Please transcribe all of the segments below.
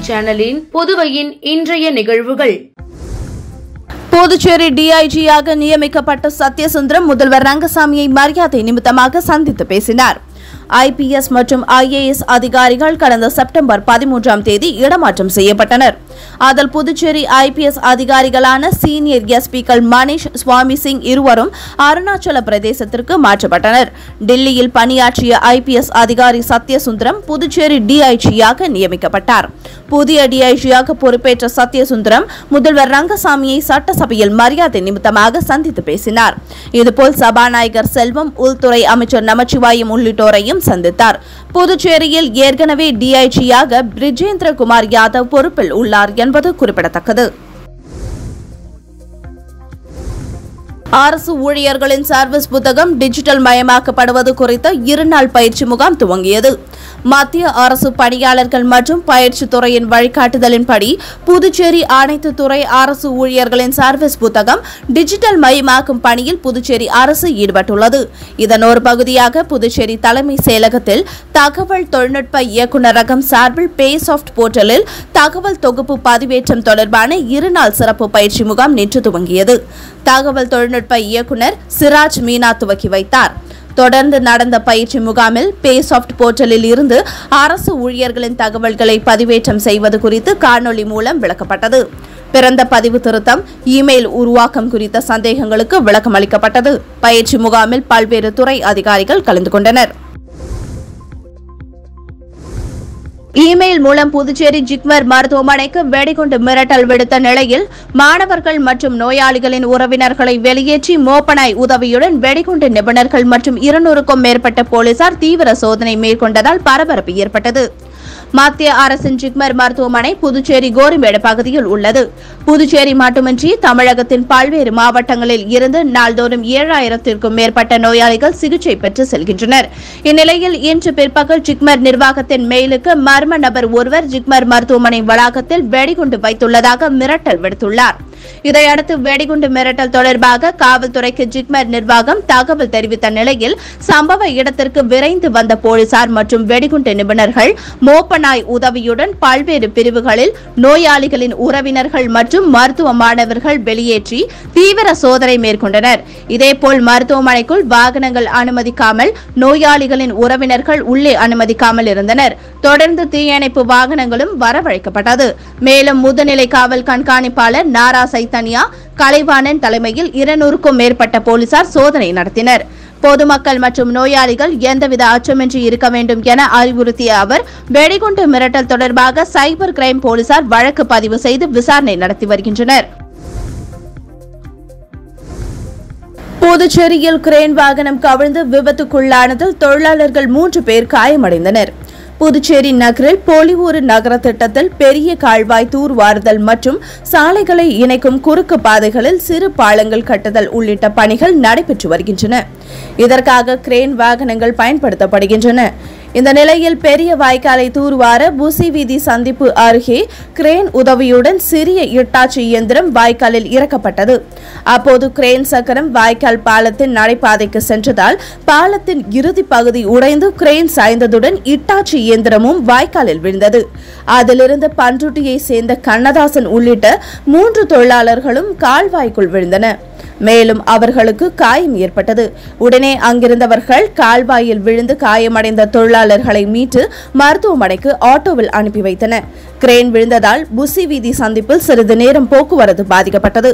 சேனலின் புதுவையின் இன்றைய நிகழ்வுகள். புதுச்சேரி டிஐஜியாக நியமிக்கப்பட்ட சத்யசுந்தரம் முதல்வர் ரங்கசாமியை மரியாதை நிமித்தமாக சந்தித்து பேசினார். ஐபிஎஸ் மற்றும் ஐஏஎஸ் அதிகாரிகள் கடந்த செப்டம்பர் 13ஆம் தேதி இடமாற்றம் செய்யப்பட்டனர். அதில் புதுச்சேரி ஐபிஎஸ் அதிகாரிகளான சீனியர் எஸ்பிக்கள் மணிஷ் சுவாமி சிங் இருவரும் அருணாச்சல பிரதேசத்திற்கு மாற்றப்பட்டனர். டெல்லியில் பணியாற்றிய ஐபிஎஸ் அதிகாரி சத்யசுந்தரம் புதுச்சேரி டிஐஜியாக நியமிக்கப்பட்டார். புதிய டிஐஜியாக பொறுப்பேற்ற சத்யசுந்தரம் முதல்வர் ரங்கசாமியை சட்டசபையில் மரியாதை நிமித்தமாக சந்தித்து பேசினார். இதுபோல் சபாநாயகர் செல்வம், உள்துறை அமைச்சர் நமச்சிவாயம் உள்ளிட்டோரையும் சந்தித்தார். புதுச்சேரியில் ஏற்கனவே டிஐஜியாக பிரிஜேந்திர குமார் யாதவ் பொறுப்பில் உள்ளார் என்பது குறிப்பிடத்தக்கது. அரசு ஊழியர்களின் சர்வீஸ் புத்தகம் டிஜிட்டல் மயமாக்கப்படுவது குறித்த 2 நாள் பயிற்சி முகாம் துவங்கியது. மத்திய அரசு பணியாளர்கள் மற்றும் பயிற்சி துறையின் வழிகாட்டுதலின்படி புதுச்சேரி அனைத்து துறை அரசு ஊழியர்களின் சர்வீஸ் புத்தகம் டிஜிட்டல் மயமாக்கும் பணியில் புதுச்சேரி அரசு ஈடுபட்டுள்ளது. இதன் ஒரு பகுதியாக புதுச்சேரி தலைமை செயலகத்தில் தகவல் தொழில்நுட்ப இயக்குநரகம் சார்பில் பேசாப்ட் போர்ட்டலில் தகவல் தொகுப்பு பதிவேற்றம் தொடர்பான 2 நாள் சிறப்பு பயிற்சி முகாம் நேற்று துவங்கியது. தகவல் தொழில்நுட்ப இயக்குநர் சிராஜ் மீனா துவக்கி வைத்தார். தொடர்ந்து நடந்த பயிற்சி முகாமில் பேசாப்ட் போர்ட்டலில் இருந்து அரசு ஊழியர்களின் தகவல்களை பதிவேற்றம் செய்வது குறித்து காணொலி மூலம் விளக்கப்பட்டது. பிறந்த பதிவு திருத்தம், இமெயில் உருவாக்கம் குறித்த சந்தேகங்களுக்கு விளக்கம் அளிக்கப்பட்டது. பயிற்சி முகாமில் பல்வேறு துறை அதிகாரிகள் கலந்து கொண்டனர். இமெயில் மூலம் புதுச்சேரி ஜிப்மர் மருத்துவமனைக்கு வெடிகுண்டு மிரட்டல் விடுத்த நிலையில் மாணவர்கள் மற்றும் நோயாளிகளின் உறவினர்களை வெளியேற்றி மோப்பனாய் உதவியுடன் வெடிகுண்டு நிபுணர்கள் மற்றும் 200க்கும் மேற்பட்ட போலீசார் தீவிர சோதனை மேற்கொண்டதால் பரபரப்பு ஏற்பட்டது. மத்திய அரசின் ஜிப்மர் மருத்துவமனை புதுச்சேரி கோரிமேடு பகுதியில் உள்ளது. புதுச்சேரி மட்டுமின்றி தமிழகத்தின் பல்வேறு மாவட்டங்களில் இருந்து நாள்தோறும் 7000த்திற்கும் மேற்பட்ட நோயாளிகள் சிகிச்சை பெற்று செல்கின்றனர். இந்நிலையில் இன்று பிற்பகல் ஜிப்மர் நிர்வாகத்தின் மெயிலுக்கு மர்ம நபர் ஒருவர் ஜிப்மர் மருத்துவமனை வளாகத்தில் வெடிகுண்டு வைத்துள்ளதாக மிரட்டல் விடுத்துள்ளார். இதையடுத்து வெடிகுண்டு மிரட்டல் தொடர்பாக காவல்துறைக்கு ஜிப்மர் நிர்வாகம் தகவல் தெரிவித்த நிலையில் சம்பவ இடத்திற்கு விரைந்து வந்த போலீசார் மற்றும் வெடிகுண்டு நிபுணர்கள் மோப்பனாய் உதவியுடன் பல்வேறு பிரிவுகளில் நோயாளிகளின் உறவினர்கள் மற்றும் மருத்துவ மாணவர்கள் வெளியேற்றி தீவிர சோதனை மேற்கொண்டனர். இதேபோல் மருத்துவமனைக்குள் வாகனங்கள் அனுமதிக்காமல் நோயாளிகளின் உறவினர்கள் உள்ளே அனுமதிக்காமல் இருந்தனர். தொடர்ந்து தீயணைப்பு வாகனங்களும் வரவழைக்கப்பட்டது. மேலும் முதுநிலை காவல் கண்காணிப்பாளர் நாரா சைத்தன்யா கலைவாணன் தலைமையில் 200க்கும் மேற்பட்ட போலீசார் சோதனை நடத்தினர். பொதுமக்கள் மற்றும் நோயாளிகள் எந்தவித அச்சமின்றி இருக்க வேண்டும் என அறிவுறுத்திய அவர் வெடிகுண்டு மிரட்டல் தொடர்பாக சைபர் கிரைம் போலீசார் வழக்கு பதிவு செய்து விசாரணை நடத்தி வருகின்றனர். புதுச்சேரியில் கிரேன் வாகனம் கவிழ்ந்து விபத்துக்குள்ளானதில் தொழிலாளர்கள் 3 பேர் காயமடைந்தனர். புதுச்சேரி நகரில் பொலிவூர் நகர திட்டத்தில் பெரிய கால்வாய் தூர்வாறுதல் மற்றும் சாலைகளை இணைக்கும் குறுக்கு பாதைகளில் சிறு பாலங்கள் கட்டுதல் உள்ளிட்ட பணிகள் நடைபெற்று வருகின்றன. இதற்காக கிரேன் வாகனங்கள் பயன்படுத்தப்படுகின்றன. இந்த நிலையில் பெரிய வாய்க்காலை தூர்வார புசி வீதி சந்திப்பு அருகே கிரேன் உதவியுடன் சிறிய இட்டாச்சி இயந்திரம் வாய்க்காலில் இறக்கப்பட்டது. அப்போது கிரேன் சக்கரம் வாய்க்கால் பாலத்தின் நடைபாதைக்கு சென்றதால் பாலத்தின் இறுதி பகுதி உடைந்து கிரேன் சாய்ந்ததுடன் இட்டாச்சி இயந்திரமும் வாய்க்காலில் விழுந்தது. அதிலிருந்து பன்ருட்டியை சேர்ந்த கண்ணதாசன் உள்ளிட்ட 3 தொழிலாளர்களும் கால்வாய்க்குள் விழுந்தனர். மேலும் அவர்களுக்கு காயம் ஏற்பட்டது. உடனே அங்கிருந்தவர்கள் கால்வாயில் விழுந்து காயமடைந்த தொழிலாளர்களை மீட்டு மருத்துவமனைக்கு ஆட்டோவில் அனுப்பி வைத்தனர். கிரேன் விழுந்ததால் புசி வீதி சந்திப்பில் சிறிது நேரம் போக்குவரத்து பாதிக்கப்பட்டது.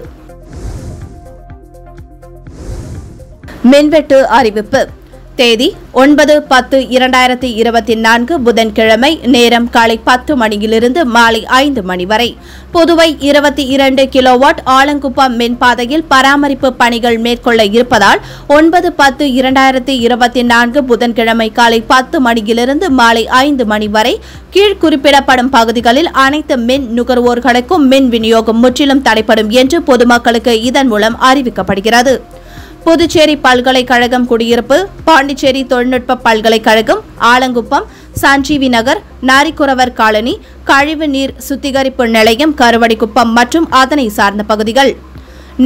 மின்வெட்டு அறிவிப்பு. தேதி 9/10/2024 புதன்கிழமை. நேரம் காலை 10 மணியிலிருந்து மாலை 5 மணி வரை. புதுவை 22 கிலோவாட் ஆலங்குப்பம் மின்பாதையில் பராமரிப்பு பணிகள் மேற்கொள்ள இருப்பதால் 9/10/2024 புதன்கிழமை காலை 10 மணியிலிருந்து மாலை 5 மணி வரை கீழ் குறிப்பிடப்படும் பகுதிகளில் அனைத்து மின் நுகர்வோர்களுக்கும் மின் விநியோகம் முற்றிலும் தடைப்படும் என்று பொதுமக்களுக்கு இதன் மூலம் அறிவிக்கப்படுகிறது. புதுச்சேரி பல்கலைக்கழகம் குடியிருப்பு, பாண்டிச்சேரி தொழில்நுட்ப பல்கலைக்கழகம், ஆலங்குப்பம், சஞ்சீவி நகர், நாரிக்குறவர் காலனி, கழிவு நீர் சுத்திகரிப்பு நிலையம், கருவடிக்குப்பம் மற்றும் அதனை சார்ந்த பகுதிகள்.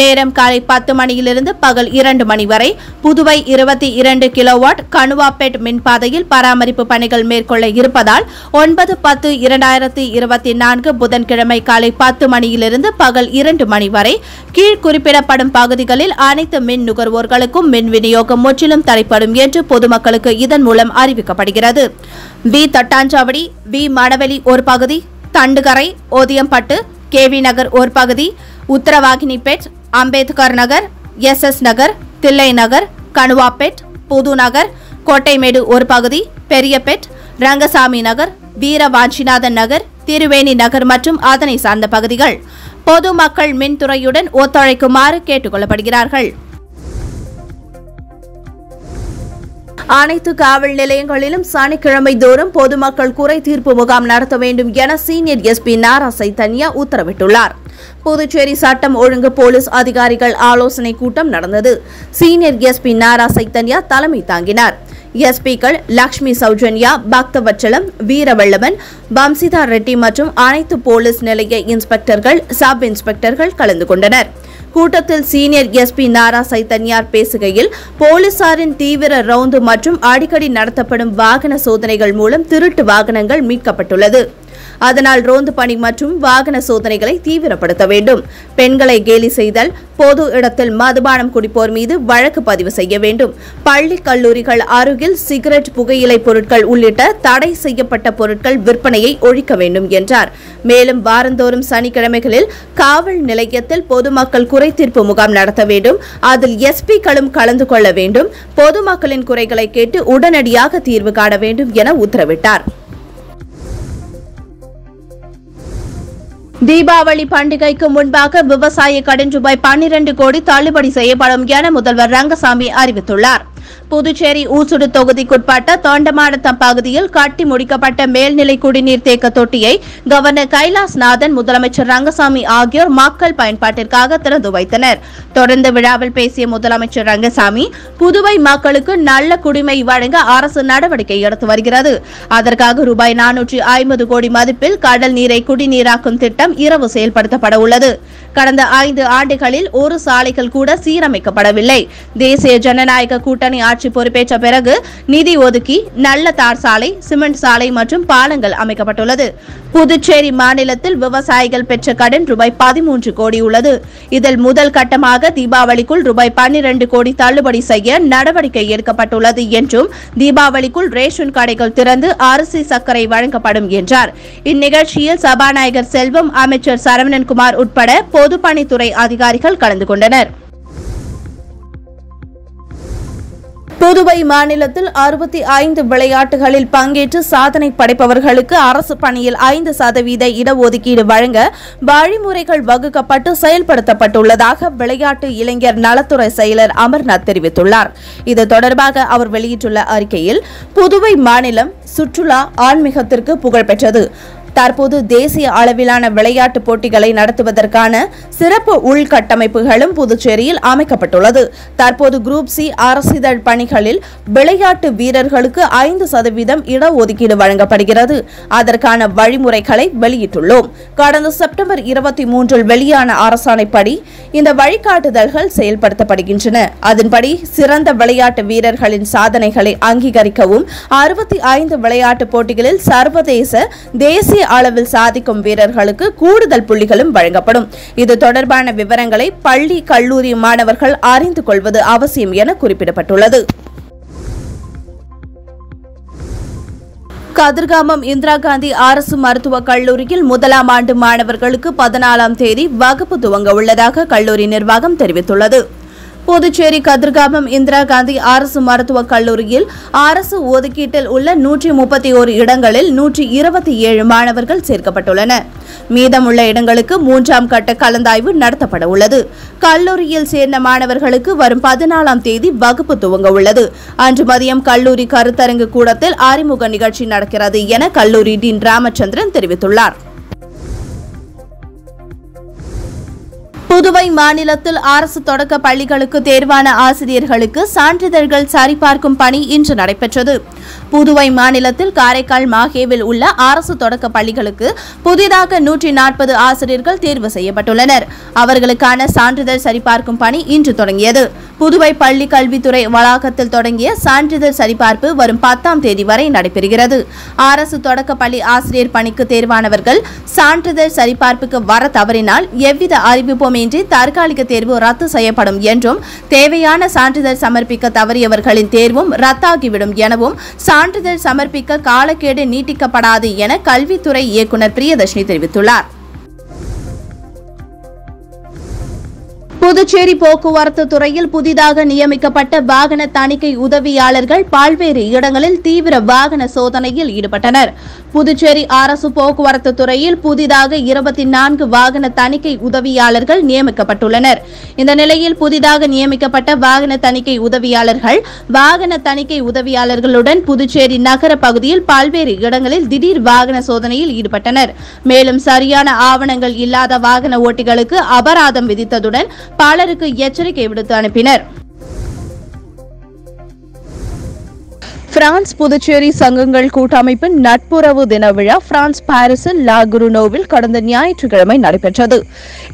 நேரம் காலை 10 மணியிலிருந்து பகல் 2 மணி வரை. புதுவை 22 கிலோவாட் கணுவாப்பேட் மின்பாதையில் பராமரிப்பு பணிகள் மேற்கொள்ள இருப்பதால் 9/10/2024 புதன்கிழமை காலை 10 மணியிலிருந்து பகல் 2 மணி வரை கீழ் குறிப்பிடப்படும் பகுதிகளில் அனைத்து மின் நுகர்வோர்களுக்கும் மின் விநியோகம் முற்றிலும் தடைப்படும் என்று பொதுமக்களுக்கு இதன் மூலம் அறிவிக்கப்படுகிறது. வி தட்டாஞ்சாவடி, வி மணவெளி ஒரு பகுதி, தண்டுகரை, ஓதியம்பட்டு, கேவி நகர் ஒரு பகுதி, உத்தரவாகினிப்பேட், அம்பேத்கர் நகர், SS நகர், தில்லை நகர், கணுவாப்பேட், புது நகர், கோட்டைமேடு ஒரு பகுதி, பெரியபேட், ரங்கசாமி நகர், வீரவாஞ்சிநாதன் நகர், திருவேணி நகர் மற்றும் அதனை சார்ந்த பகுதிகள் பொதுமக்கள் மின்துறையுடன் ஒத்துழைக்குமாறு கேட்டுக் கொள்ளப்படுகிறார்கள். அனைத்து காவல் நிலையங்களிலும் சனிக்கிழமை தோறும் பொதுமக்கள் குறை தீர்ப்பு முகாம் நடத்த வேண்டும் என சீனியர் SP நாரா சைத்தன்யா உத்தரவிட்டுள்ளார். புதுச்சேரி சட்டம் ஒழுங்கு போலீஸ் அதிகாரிகள் ஆலோசனை கூட்டம் நடந்தது. சீனியர் SP நாரா சைத்தன்யா தலைமை தாங்கினார். SPக்கள் லக்ஷ்மி சௌஜன்யா, பக்தவச்சலம், வீரவல்லவன், பம்சிதா ரெட்டி மற்றும் அனைத்து போலீஸ் நிலைய இன்ஸ்பெக்டர்கள், சப் இன்ஸ்பெக்டர்கள் கலந்து கொண்டனர். கூட்டத்தில் சீனியர் SP நாரா சைத்தன்யார் பேசுகையில், போலீசாரின் தீவிர ரவுந்து மற்றும் அடிக்கடி நடத்தப்படும் வாகன சோதனைகள் மூலம் திருட்டு வாகனங்கள் மீட்கப்பட்டுள்ளது. அதனால் ரோந்து பணி மற்றும் வாகன சோதனைகளை தீவிரப்படுத்த வேண்டும். பெண்களை கேலி செய்தல், பொது இடத்தில் மதுபானம் குடிப்போர் மீது வழக்கு பதிவு செய்ய வேண்டும். பள்ளி கல்லூரிகள் அருகில் சிகரெட், புகையிலை பொருட்கள் உள்ளிட்ட தடை செய்யப்பட்ட பொருட்கள் விற்பனையை ஒழிக்க வேண்டும் என்றார். மேலும் வாரந்தோறும் சனிக்கிழமைகளில் காவல் நிலையத்தில் பொதுமக்கள் குறை தீர்ப்பு முகாம் நடத்த வேண்டும். அதில் SPக்களும் கலந்து கொள்ள வேண்டும். பொதுமக்களின் குறைகளை கேட்டு உடனடியாக தீர்வு காண வேண்டும் என உத்தரவிட்டார். தீபாவளி பண்டிகைக்கு முன்பாக விவசாய கடன் ரூபாய் 12 கோடி தள்ளுபடி செய்யப்படும் என முதல்வர் ரங்கசாமி அறிவித்துள்ளார். புதுச்சேரி ஊசுடு தொகுதிக்குட்பட்ட தொண்டமானத்தம் பகுதியில் கட்டி முடிக்கப்பட்ட மேல்நிலை குடிநீர் தேக்க தொட்டியை கவர்னர் கைலாஸ்நாதன், முதலமைச்சர் ரங்கசாமி ஆகியோர் மக்கள் பயன்பாட்டிற்காக திறந்து வைத்தனர். தொடர்ந்து விழாவில் பேசிய முதலமைச்சர் ரங்கசாமி, புதுவை மக்களுக்கு நல்ல குடிமை வழங்க அரசு நடவடிக்கை எடுத்து வருகிறது. அதற்காக ரூபாய் 450 கோடி மதிப்பில் கடல் நீரை குடிநீராக்கும் திட்டம் இரவு செயல்படுத்தப்பட உள்ளது. கடந்த 5 ஆண்டுகளில் ஒரு சாலைகள் கூட சீரமைக்கப்படவில்லை. தேசிய ஜனநாயக கூட்டணி ஆட்சி பொறுப்பேற்ற பிறகு நிதி ஒதுக்கி நல்ல தார் சாலை, சிமெண்ட் சாலை மற்றும் பாலங்கள் அமைக்கப்பட்டுள்ளது. புதுச்சேரி மாநிலத்தில் விவசாயிகள் பெற்ற கடன் ரூபாய் 13 கோடி உள்ளது. இதில் முதல் கட்டமாக தீபாவளிக்குள் ரூபாய் 12 கோடி தள்ளுபடி செய்ய நடவடிக்கை எடுக்கப்பட்டுள்ளது என்றும், தீபாவளிக்குள் ரேஷன் கடைகள் திறந்து அரிசி, சர்க்கரை வழங்கப்படும் என்றார். இந்நிகழ்ச்சியில் சபாநாயகர் செல்வம், அமைச்சர் சரவணன்குமார் உட்பட பொதுப்பணித்துறை அதிகாரிகள் கலந்து கொண்டனர். புதுவை மாநிலத்தில் 65 விளையாட்டுகளில் பங்கேற்று சாதனை படைப்பவர்களுக்கு அரசு பணியில் 5% இடஒதுக்கீடு வழங்க வழிமுறைகள் வகுக்கப்பட்டு செயல்படுத்தப்பட்டுள்ளதாக விளையாட்டு இளைஞர் நலத்துறை செயலர் அமர்நாத் தெரிவித்துள்ளார். இது தொடர்பாக அவர் வெளியிட்டுள்ள அறிக்கையில், புதுவை மாநிலம் சுற்றுலா, ஆன்மீகத்திற்கு புகழ்பெற்றது. தற்போது தேசிய அளவிலான விளையாட்டுப் போட்டிகளை நடத்துவதற்கான சிறப்பு உள்கட்டமைப்புகளும் புதுச்சேரியில் அமைக்கப்பட்டுள்ளது. தற்போது குரூப் C அரசிதழ் பணிகளில் விளையாட்டு வீரர்களுக்கு 5% இடஒதுக்கீடு வழங்கப்படுகிறது. அதற்கான வழிமுறைகளை வெளியிட்டுள்ளோம். கடந்த செப்டம்பர் 23 வெளியான அரசாணைப்படி இந்த வழிகாட்டுதல்கள் செயல்படுத்தப்படுகின்றன. அதன்படி சிறந்த விளையாட்டு வீரர்களின் சாதனைகளை அங்கீகரிக்கவும், 65 விளையாட்டுப் போட்டிகளில் சர்வதேச, தேசிய அளவில் சாதிக்கும் வீரர்களுக்கு கூடுதல் புள்ளிகளும் வழங்கப்படும். இது தொடர்பான விவரங்களை பள்ளி, கல்லூரி மாணவர்கள் அறிந்து கொள்வது அவசியம் என குறிப்பிடப்பட்டுள்ளது. கதிர்காமம் இந்திரா காந்தி அரசு மருத்துவக் கல்லூரியில் 1ஆம் ஆண்டு மாணவர்களுக்கு 14ஆம் தேதி வகுப்பு துவங்க உள்ளதாக கல்லூரி நிர்வாகம் தெரிவித்துள்ளது. புதுச்சேரி கதிர்காமம் இந்திரா காந்தி அரசு மருத்துவக் கல்லூரியில் அரசு ஒதுக்கீட்டில் உள்ள 131 இடங்களில் 127 மாணவர்கள் சேர்க்கப்பட்டுள்ளனர். மீதமுள்ள இடங்களுக்கு 3ஆம் கட்ட கலந்தாய்வு நடத்தப்பட உள்ளது. கல்லூரியில் சேர்ந்த மாணவர்களுக்கு வரும் 14ஆம் தேதி வகுப்பு துவங்க உள்ளது. அன்று மதியம் கல்லூரி கருத்தரங்கு கூடத்தில் அறிமுக நிகழ்ச்சி நடக்கிறது என கல்லூரி டீன் ராமச்சந்திரன் தெரிவித்துள்ளார். புதுவை மாநிலத்தில் அரசு தொடக்க பள்ளிகளுக்கு தேர்வான ஆசிரியர்களுக்கு சான்றிதழ்கள் சரிபார்க்கும் பணி இன்று நடைபெற்றது. புதுவை மாநிலத்தில் காரைக்கால் மாஹேவில் உள்ள அரசு தொடக்க பள்ளிகளுக்கு புதிதாக 140 ஆசிரியர்கள் தேர்வு செய்யப்பட்டுள்ளனர். அவர்களுக்கான சான்றிதழ் சரிபார்க்கும் பணி இன்று தொடங்கியது. புதுவை பள்ளி கல்வித்துறை வளாகத்தில் தொடங்கிய சான்றிதழ் சரிபார்ப்பு வரும் 10ஆம் தேதி வரை நடைபெறுகிறது. அரசு தொடக்க பள்ளி ஆசிரியர் பணிக்கு தேர்வானவர்கள் சான்றிதழ் சரிபார்ப்புக்கு வர தவறினால் எவ்வித அறிவிப்புமின்றி தற்காலிக தேர்வு ரத்து செய்யப்படும் என்றும், தேவையான சான்றிதழ் சமர்ப்பிக்க தவறியவர்களின் தேர்வும் ரத்தாகிவிடும் எனவும், சான்றிதழ் சமர்ப்பிக்க காலக்கெடு நீட்டிக்கப்படாது என கல்வித்துறை இயக்குநர் பிரியதர்ஷினி தெரிவித்துள்ளார். புதுச்சேரி போக்குவரத்து துறையில் புதிதாக நியமிக்கப்பட்ட வாகன தணிக்கை உதவியாளர்கள் பல்வேறு இடங்களில் தீவிர வாகன சோதனையில் ஈடுபட்டனர். புதுச்சேரி அரசு போக்குவரத்து துறையில் புதிதாக 24 வாகன தணிக்கை உதவியாளர்கள் நியமிக்கப்பட்டுள்ளனர். இந்த நிலையில் புதிதாக நியமிக்கப்பட்ட வாகன தணிக்கை உதவியாளர்கள் வாகன தணிக்கை உதவியாளர்களுடன் புதுச்சேரி நகர பகுதியில் பல்வேறு இடங்களில் திடீர் வாகன சோதனையில் ஈடுபட்டனர். மேலும் சரியான ஆவணங்கள் இல்லாத வாகன ஓட்டிகளுக்கு அபராதம் விதித்ததுடன் பலருக்கு எச்சரிக்கை விடுத்து அனுப்பினர். பிரான்ஸ் புதுச்சேரி சங்கங்கள் கூட்டமைப்பின் நட்புறவு தின விழா பிரான்ஸ் பாரிஸில் லா குருனோவில் கடந்த ஞாயிற்றுக்கிழமை நடைபெற்றது.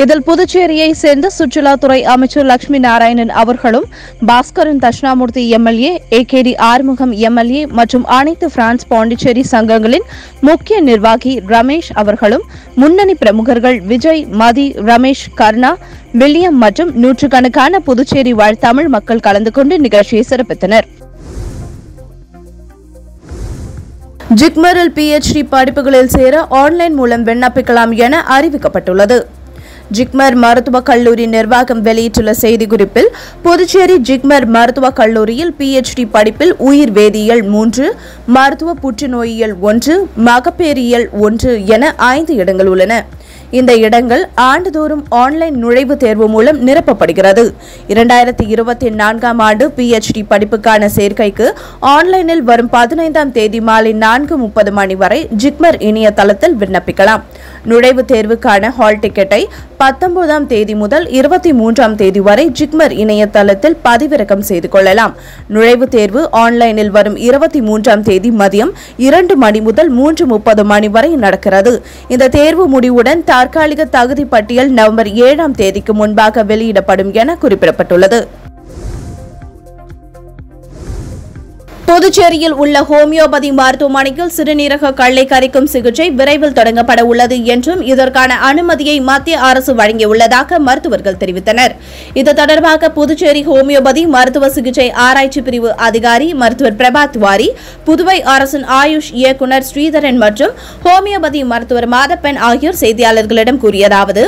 இதில் புதுச்சேரியை சேர்ந்த சுற்றுலாத்துறை அமைச்சர் லட்சுமி நாராயணன் அவர்களும், Baskaran Dakshinamurthy MLA, A K D Arumugam MLA மற்றும் அனைத்து பிரான்ஸ் பாண்டிச்சேரி சங்கங்களின் முக்கிய நிர்வாகி ரமேஷ் அவர்களும், முன்னணி பிரமுகர்கள் விஜய், மதி, ரமேஷ், கர்ணா, வில்லியம் மற்றும் நூற்றுக்கணக்கான புதுச்சேரி வாழ் தமிழ் மக்கள் கலந்து கொண்டு நிகழ்ச்சியை சிறப்பித்தனர். ஜிக்மரில் PhD படிப்புகளில் சேர ஆன்லைன் மூலம் விண்ணப்பிக்கலாம் என அறிவிக்கப்பட்டுள்ளது. ஜிக்மர் மருத்துவக் கல்லூரி நிர்வாகம் வெளியிட்டுள்ள செய்திக்குறிப்பில், புதுச்சேரி ஜிக்மர் மருத்துவக் கல்லூரியில் PhD படிப்பில் உயிர் வேதியியல் 3, மருத்துவ புற்றுநோயியல் 1, மகப்பேறியல் 1 என 5 இடங்கள் உள்ளன. இந்த இடங்கள் ஆண்டுதோறும் ஆன்லைன் நுழைவுத் தேர்வு மூலம் நிரப்பப்படுகிறது. 2024ஆம் ஆண்டு PhD படிப்புக்கான சேர்க்கைக்கு ஆன்லைனில் வரும் 15ஆம் தேதி மாலை 4:30 மணி வரை ஜிக்மர் இணையதளத்தில் விண்ணப்பிக்கலாம். நுழைவுத் தேர்வுக்கான ஹால் டிக்கெட்டை 19ஆம் தேதி முதல் 23ஆம் தேதி வரை ஜிக்மர் இணையதளத்தில் பதிவிறக்கம் செய்து கொள்ளலாம். நுழைவுத் தேர்வு ஆன்லைனில் வரும் 23ஆம் தேதி மதியம் 2 மணி முதல் 3:30 மணி வரை நடக்கிறது. இந்த தேர்வு முடிவுடன் தற்காலிக தகுதி பட்டியல் நவம்பர் 7ஆம் தேதிக்கு முன்பாக வெளியிடப்படும் என குறிப்பிடப்பட்டுள்ளது. புதுச்சேரியில் உள்ள ஹோமியோபதி மருத்துவமனையில் சிறுநீரக கல்லை கரைக்கும் சிகிச்சை விரைவில் தொடங்கப்பட உள்ளது என்றும், இதற்கான அனுமதியை மத்திய அரசு வழங்கியுள்ளதாக மருத்துவர்கள் தெரிவித்தனர். இது தொடர்பாக புதுச்சேரி ஹோமியோபதி மருத்துவ சிகிச்சை ஆராய்ச்சி பிரிவு அதிகாரி மருத்துவர் பிரபாத் வாரி, புதுவை அரசின் ஆயுஷ் இயக்குநர் ஸ்ரீதரன் மற்றும் ஹோமியோபதி மருத்துவர் மாதப்பன் ஆகியோர் செய்தியாளர்களிடம் கூறியதாவது,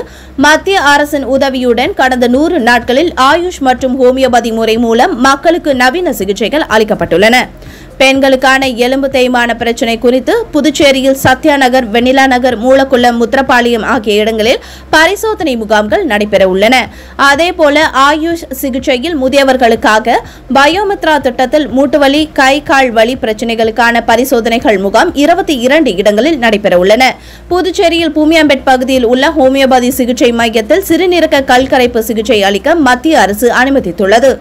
மத்திய அரசின் உதவியுடன் கடந்த 100 நாட்களில் ஆயுஷ் மற்றும் ஹோமியோபதி முறை மூலம் மக்களுக்கு நவீன சிகிச்சைகள் அளிக்கப்பட்டுள்ளன. பெண்களுக்கான எலும்பு தேய்மான பிரச்சினை குறித்து புதுச்சேரியில் சத்யா நகர், வெண்ணிலா நகர், மூலக்குளம், முத்திரப்பாளையம் ஆகிய இடங்களில் பரிசோதனை முகாம்கள் நடைபெற உள்ளன. அதேபோல ஆயுஷ் சிகிச்சையில் முதியவர்களுக்காக பயோமித்ரா திட்டத்தில் மூட்டுவலி, கை கால் வலி பிரச்சினைகளுக்கான பரிசோதனைகள் முகாம் 22 இடங்களில் நடைபெற உள்ளன. புதுச்சேரியில் பூமியாம்பேட் பகுதியில் உள்ள ஹோமியோபதி சிகிச்சை மையத்தில் சிறுநீரக கல்கரைப்பு சிகிச்சை அளிக்க மத்திய அரசு அனுமதித்துள்ளது.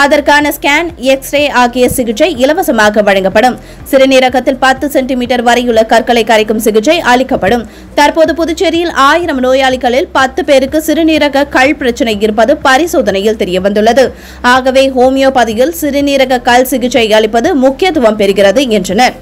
அதற்கான ஸ்கேன், எக்ஸ்ரே ஆகிய சிகிச்சை இலவசமாக வழங்கப்படும். சிறுநீரகத்தில் 10 சென்டிமீட்டர் வரையுள்ள கற்களை கரைக்கும் சிகிச்சை அளிக்கப்படும். தற்போது புதுச்சேரியில் 1000 நோயாளிகளில் 10 பேருக்கு சிறுநீரக கல் பிரச்சினை இருப்பது பரிசோதனையில் தெரியவந்துள்ளது. ஆகவே ஹோமியோபதியில் சிறுநீரக கல் சிகிச்சை அளிப்பது முக்கியத்துவம் பெறுகிறது என்றனர்.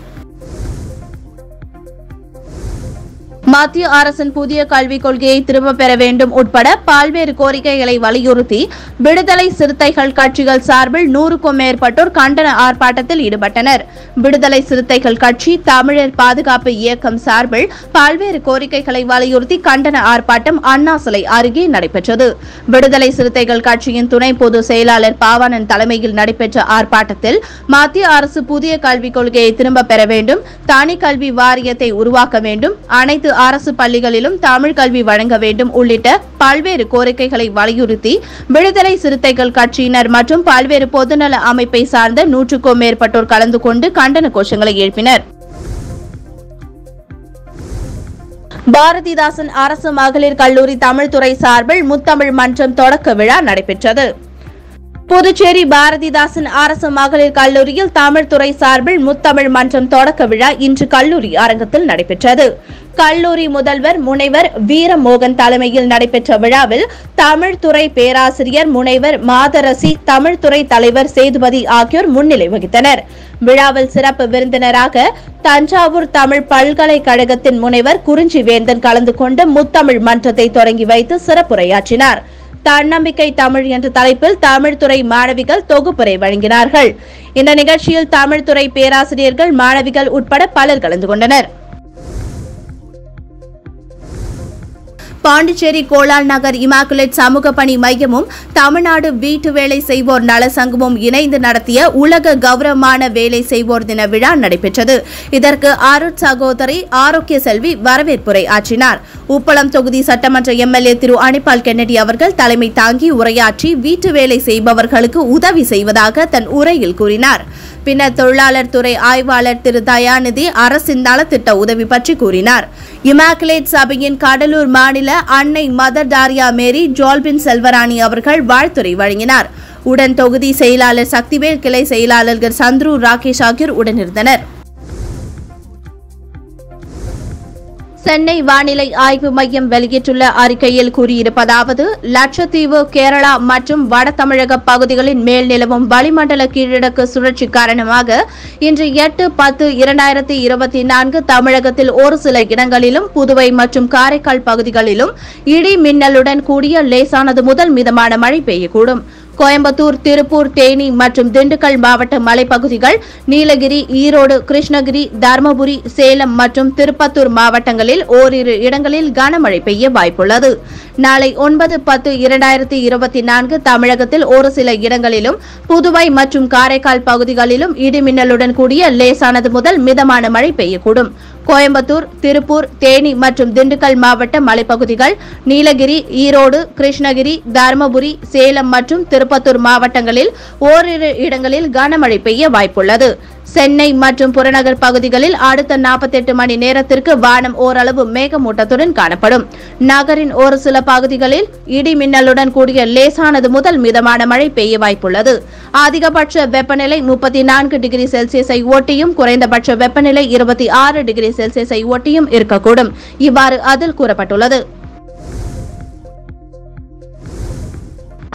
மத்திய அரசின் புதிய கல்விக் கொள்கையை திரும்பப் பெற வேண்டும் உட்பட பல்வேறு கோரிக்கைகளை வலியுறுத்தி விடுதலை சிறுத்தைகள் கட்சிகள் சார்பில் 100க்கும் மேற்பட்டோர் கண்டன ஆர்ப்பாட்டத்தில் ஈடுபட்டனர். விடுதலை சிறுத்தைகள் கட்சி, தமிழர் பாதுகாப்பு இயக்கம் சார்பில் பல்வேறு கோரிக்கைகளை வலியுறுத்தி கண்டன ஆர்ப்பாட்டம் அண்ணா சிலை அருகே நடைபெற்றது. விடுதலை சிறுத்தைகள் கட்சியின் துணை பொதுச் செயலாளர் பாவாணன் தலைமையில் நடைபெற்ற ஆர்ப்பாட்டத்தில் மத்திய அரசு புதிய கல்விக் கொள்கையை திரும்பப் பெற வேண்டும், தனி கல்வி வாரியத்தை உருவாக்க வேண்டும், அனைத்து அரசு பள்ளிகளிலும் தமிழ் கல்வி வழங்க வேண்டும் உள்ளிட்ட பல்வேறு கோரிக்கைகளை வலியுறுத்தி விடுதலை சிறுத்தைகள் கட்சியினர் மற்றும் பல்வேறு பொதுநல அமைப்பை சார்ந்த 100க்கும் மேற்பட்டோர் கலந்து கொண்டு கண்டன கோஷங்களை எழுப்பினர். பாரதிதாசன் அரசு மகளிர் கல்லூரி தமிழ் துறை சார்பில் முத்தமிழ் மன்றம் தொடக்க விழா நடைபெற்றது. புதுச்சேரி பாரதிதாசன் அரசு மகளிர் கல்லூரியில் தமிழ் துறை சார்பில் முத்தமிழ் மன்றம் தொடக்க விழா இன்று கல்லூரி அரங்கத்தில் நடைபெற்றது. கல்லூரி முதல்வர் முனைவர் வீரமோகன் தலைமையில் நடைபெற்ற விழாவில் தமிழ் துறை பேராசிரியர் முனைவர் மாதரசி, தமிழ் துறை தலைவர் சேதுபதி ஆகியோர் முன்னிலை வகித்தனர். விழாவில் சிறப்பு விருந்தினராக தஞ்சாவூர் தமிழ் பல்கலைக்கழகத்தின் முனைவர் குறிஞ்சிவேந்தன் கலந்து கொண்டு முத்தமிழ் மன்றத்தை தொடங்கி வைத்து சிறப்புரையாற்றினார். தன்னம்பிக்கை தமிழ் என்ற தலைப்பில் தமிழ் துறை மாணவிகள் தொகுப்புரை வழங்கினார்கள். இந்த நிகழ்ச்சியில் தமிழ் துறை பேராசிரியர்கள், மாணவிகள் உட்பட பலர் கலந்து கொண்டனர். பாண்டிச்சேரி கோலால் நகர் இமாக்குலேட் சமூக பணி மையமும் தமிழ்நாடு வீட்டு வேலை செய்வோர் நல சங்கமும் இணைந்து நடத்திய உலக கௌரவமான வேலை செய்வோர் தின விழா நடைபெற்றது. இதற்கு அருட் சகோதரி ஆரோக்கிய செல்வி வரவேற்புரை ஆற்றினார். உப்பளம் தொகுதி சட்டமன்ற எம்எல்ஏ திரு அனிபால் கென்னடி அவர்கள் தலைமை தாங்கி உரையாற்றி வீட்டு வேலை செய்பவர்களுக்கு உதவி செய்வதாக தன் உரையில் கூறினார். பின்னர் தொழிலாளர் துறை ஆய்வாளர் திரு தயாநிதி அரசின் நலத்திட்ட உதவி பற்றி கூறினார். இமாக்குலேட் சபையின் கடலூர் மாநில அன்னை மதர் டாரியா மேரி ஜால்பின் செல்வராணி அவர்கள் வாழ்த்துரை வழங்கினார். உடன் தொகுதி செயலாளர் சக்திவேல், கிளை செயலாளர்கள் சந்துரு, ராகேஷ் ஆகியோர் உடனிருந்தனர். சென்னை வானிலை ஆய்வு மையம் வெளியிட்டுள்ள அறிக்கையில் கூறியிருப்பதாவது: லட்சத்தீவு, கேரளா மற்றும் வட தமிழக பகுதிகளின் மேல் நிலவும் வளிமண்டல கீழடுக்கு சுழற்சி காரணமாக இன்று 8/10/2024 தமிழகத்தில் ஒரு சில இடங்களிலும், புதுவை மற்றும் காரைக்கால் பகுதிகளிலும் இடி மின்னலுடன் கூடிய லேசானது முதல் மிதமான மழை பெய்யக்கூடும். கோயம்புத்தூர், திருப்பூர், தேனி மற்றும் திண்டுக்கல் மாவட்ட மலைப்பகுதிகள், நீலகிரி, ஈரோடு, கிருஷ்ணகிரி, தருமபுரி, சேலம் மற்றும் திருப்பத்தூர் மாவட்டங்களில் ஓரிரு இடங்களில் கனமழை பெய்ய வாய்ப்புள்ளது. நாளை 9/10/2024 தமிழகத்தில் ஒரு சில இடங்களிலும், புதுவை மற்றும் காரைக்கால் பகுதிகளிலும் இடிமின்னலுடன் கூடிய லேசானது முதல் மிதமான மழை பெய்யக்கூடும். கோயம்புத்தூர், திருப்பூர், தேனி மற்றும் திண்டுக்கல் மாவட்ட மலைப்பகுதிகள், நீலகிரி, ஈரோடு, கிருஷ்ணகிரி, தருமபுரி, சேலம் மற்றும் திருப்பத்தூர் மாவட்டங்களில் ஓரிரு இடங்களில் கனமழை பெய்ய வாய்ப்புள்ளது. சென்னை மற்றும் புறநகர் பகுதிகளில் அடுத்த 48 மணி நேரத்திற்கு வானம் ஓரளவு மேகமூட்டத்துடன் காணப்படும். நகரின் ஒரு சில பகுதிகளில் இடி மின்னலுடன் கூடிய லேசானது முதல் மிதமான மழை பெய்ய வாய்ப்புள்ளது. அதிகபட்ச வெப்பநிலை 34 டிகிரி செல்சியஸை ஒட்டியும், குறைந்தபட்ச வெப்பநிலை 26 டிகிரி செல்சியஸை ஒட்டியும் இருக்கக்கூடும். இவ்வாறு அதில் கூறப்பட்டுள்ளது.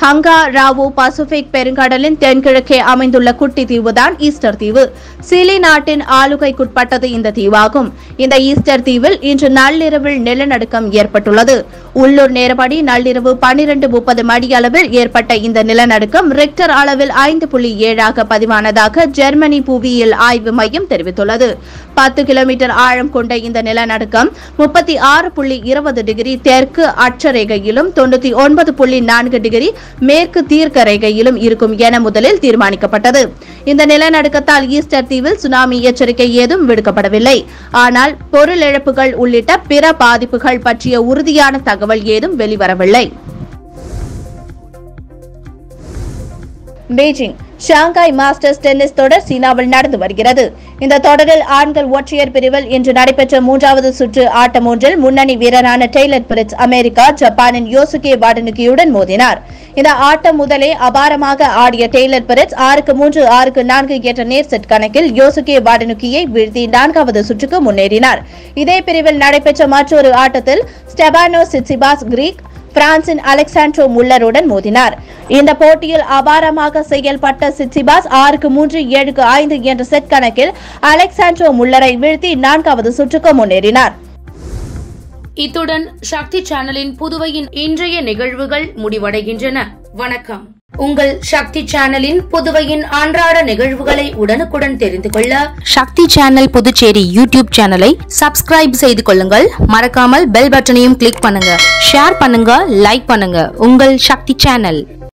ஹங்கா ராவோ பசிபிக் பெருங்கடலின் தென்கிழக்கே அமைந்துள்ள குட்டி தீவுதான் ஈஸ்டர் தீவு. சிலி நாட்டின் ஆளுகைக்குட்பட்டது இந்த தீவாகும். இந்த ஈஸ்டர் தீவில் இன்று நள்ளிரவில் நிலநடுக்கம் ஏற்பட்டுள்ளது. உள்ளூர் நேரப்படி நள்ளிரவு 12:30 மணியளவில் ஏற்பட்ட இந்த நிலநடுக்கம் ரிக்டர் அளவில் 5.7 பதிவானதாக ஜெர்மனி புவியியல் ஆய்வு மையம் தெரிவித்துள்ளது. 10 கிலோமீட்டர் ஆழம் கொண்ட இந்த நிலநடுக்கம் 36.20 டிகிரி தெற்கு அட்சரேகையிலும் 99.4 டிகிரி மேற்கு தீர்க்க ரேகையிலும் இருக்கும் என முதலில் தீர்மானிக்கப்பட்டது. இந்த நிலநடுக்கத்தால் ஈஸ்டர் தீவில் சுனாமி எச்சரிக்கை ஏதும் விடுக்கப்படவில்லை. ஆனால் பொருள் இழப்புகள் உள்ளிட்ட பிற பாதிப்புகள் பற்றிய உறுதியான தகவல் ஏதும் வெளிவரவில்லை. பெய்ஜிங் ஷாங்காய் மாஸ்டர்ஸ் டென்னிஸ் தொடர் சீனாவில் நடந்து வருகிறது. இந்த தொடரில் ஆண்கள் ஒற்றையர் பிரிவில் இன்று நடைபெற்ற 3வது சுற்று ஆட்டம் ஒன்றில் முன்னணி வீரரான டெய்லர் பிரிட்ஸ் அமெரிக்கா ஜப்பானின் யோசுகே வாடனுக்கியுடன் மோதினார். இந்த ஆட்டம் முதலே அபாரமாக ஆடிய டெய்லர் பிரிட்ஸ் 6-3, 6-4 என்ற நேர் செட் கணக்கில் யோசுகே வாடனுக்கியை வீழ்த்தி 4வது சுற்றுக்கு முன்னேறினார். இதே பிரிவில் நடைபெற்ற மற்றொரு ஆட்டத்தில் ஸ்டெபானோ சிட்சிபாஸ் கிரீக் பிரான்சின் அலெக்சாண்ட்ரோ முல்லருடன் மோதினார். இந்த போட்டியில் அபாரமாக செயல்பட்ட சிட்சிபாஸ் 6-3, 7-5 என்ற செட் கணக்கில் அலெக்சாண்ட்ரோ முல்லரை வீழ்த்தி 4வது சுற்றுக்கு முன்னேறினார். இத்துடன் சக்தி சேனலின் புதுவையின் இன்றைய நிகழ்வுகள் முடிவடைகின்றன. வணக்கம். உங்கள் சக்தி சேனலின் புதுவையின் அன்றாட நிகழ்வுகளை உடனுக்குடன் தெரிந்து கொள்ள சக்தி சேனல் புதுச்சேரி யூடியூப் சேனலை சப்ஸ்கிரைப் செய்து கொள்ளுங்கள். மறக்காமல் பெல் பட்டனையும் கிளிக் பண்ணுங்க, ஷேர் பண்ணுங்க, லைக் பண்ணுங்க. உங்கள் சக்தி சேனல்.